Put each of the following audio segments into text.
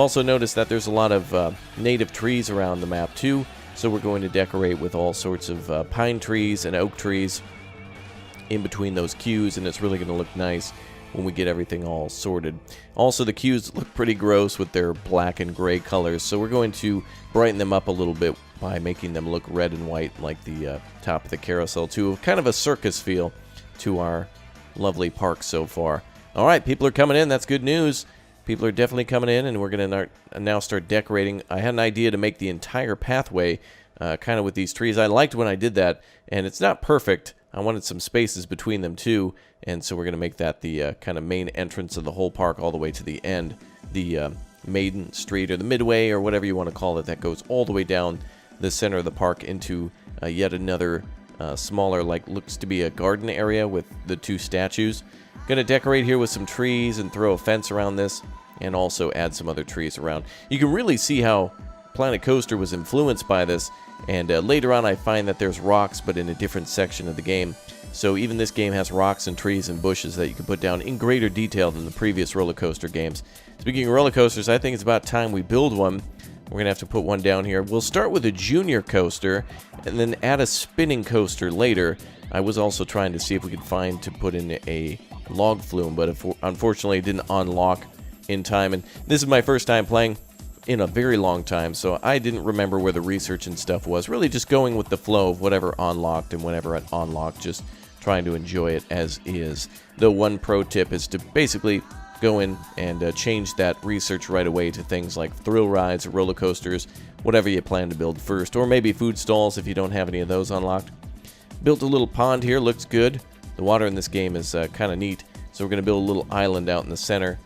also noticed that there's a lot of native trees around the map too, so we're going to decorate with all sorts of pine trees and oak trees in between those queues, and it's really going to look nice when we get everything all sorted. Also, the queues look pretty gross with their black and gray colors, so we're going to brighten them up a little bit by making them look red and white like the top of the carousel too. Kind of a circus feel to our lovely park so far. All right, people are coming in. That's good news. People are definitely coming in, and we're going to now start decorating. I had an idea to make the entire pathway kind of with these trees. I liked when I did that, and it's not perfect. I wanted some spaces between them too, and so we're going to make that the kind of main entrance of the whole park all the way to the end. The Maiden Street, or the Midway, or whatever you want to call it, that goes all the way down the center of the park into yet another smaller, like looks to be a garden area with the 2 statues. Going to decorate here with some trees and throw a fence around this, and also add some other trees around. You can really see how Planet Coaster was influenced by this, and later on I find that there's rocks, but in a different section of the game. So even this game has rocks and trees and bushes that you can put down in greater detail than the previous roller coaster games. Speaking of roller coasters, I think it's about time we build one. We're going to have to put one down here. We'll start with a junior coaster and then add a spinning coaster later. I was also trying to see if we could find to put in a log flume, but unfortunately it didn't unlock in time. And this is my first time playing in a very long time, so I didn't remember where the research and stuff was. Really just going with the flow of whatever unlocked, and whenever it unlocked, just trying to enjoy it as is. The one pro tip is to basically go in and change that research right away to things like thrill rides, roller coasters, whatever you plan to build first, or maybe food stalls if you don't have any of those unlocked. Built a little pond here, looks good. The water in this game is kind of neat, so we're going to build a little island out in the center.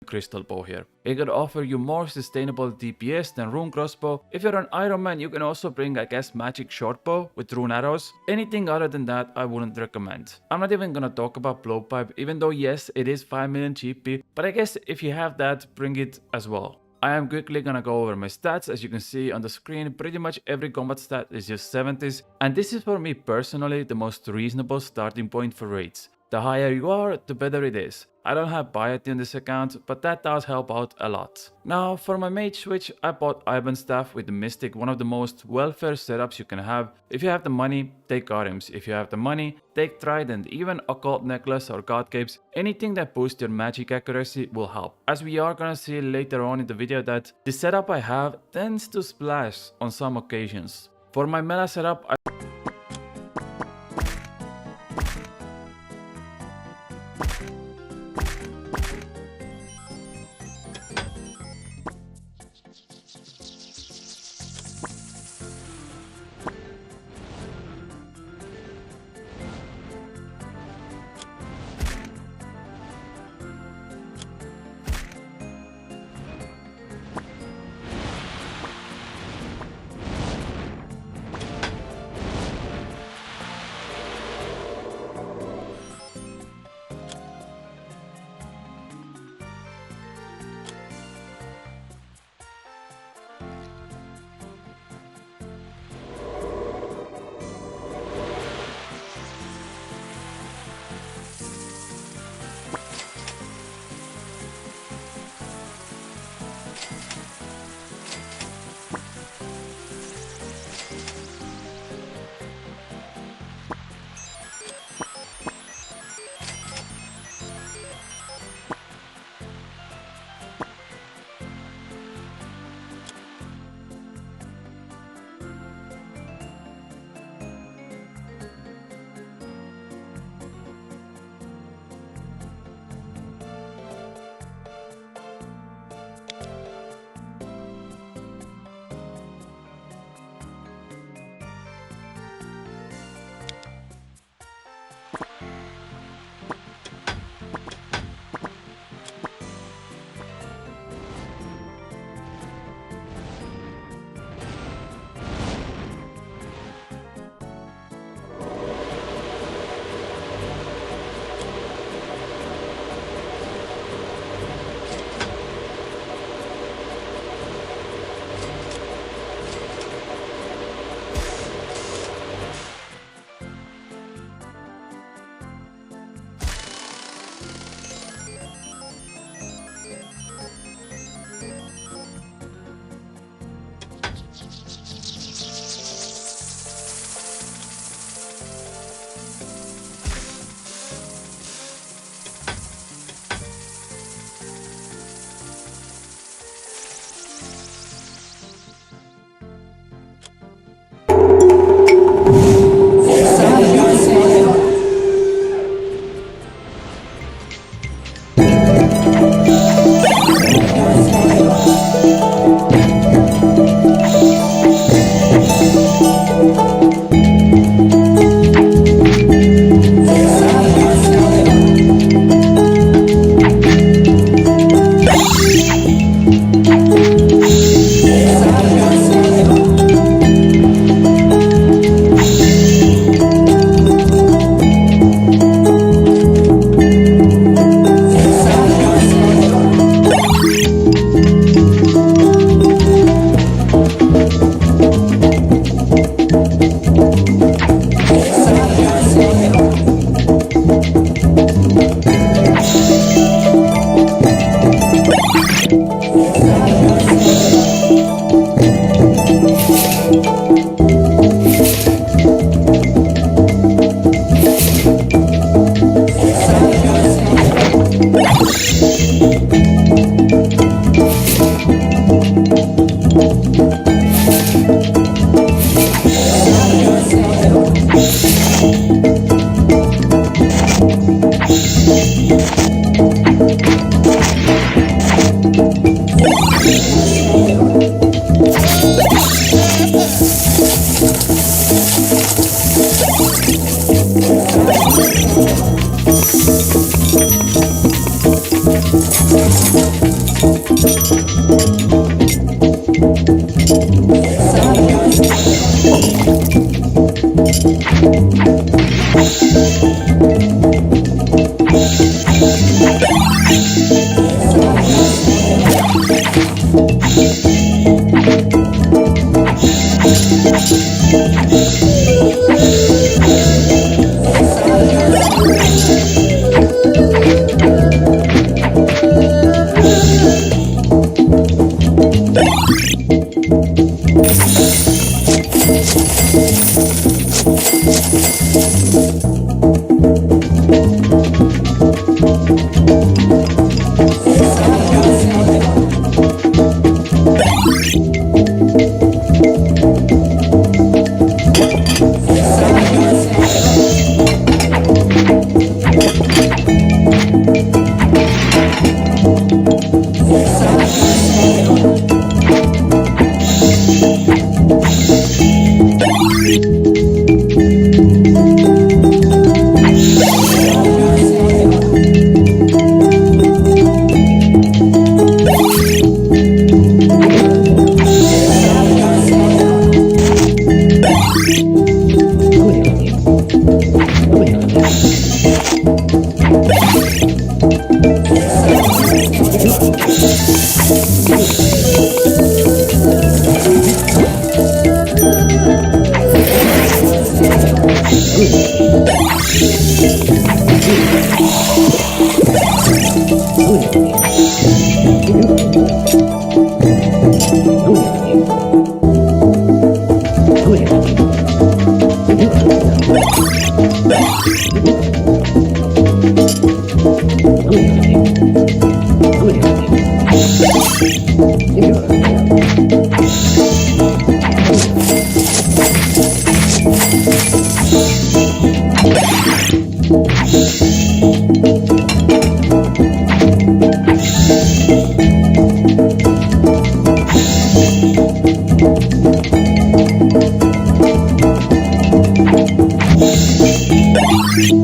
Crystal bow here. It could offer you more sustainable DPS than rune crossbow. If you're an Iron Man, you can also bring, I guess, magic short bow with rune arrows. Anything other than that, I wouldn't recommend. I'm not even gonna talk about blowpipe, even though yes, it is 5 million GP, but I guess if you have that, bring it as well. I am quickly gonna go over my stats. As you can see on the screen, pretty much every combat stat is just 70s, and this is for me personally the most reasonable starting point for raids. The higher you are, the better it is. I don't have piety on this account, but that does help out a lot. Now for my mage switch, I bought Ivan Staff with the Mystic, one of the most welfare setups you can have. If you have the money, take Arims. If you have the money, take Trident, even Occult Necklace or God Capes. Anything that boosts your magic accuracy will help. As we are gonna see later on in the video that the setup I have tends to splash on some occasions. For my melee setup, Thank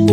you.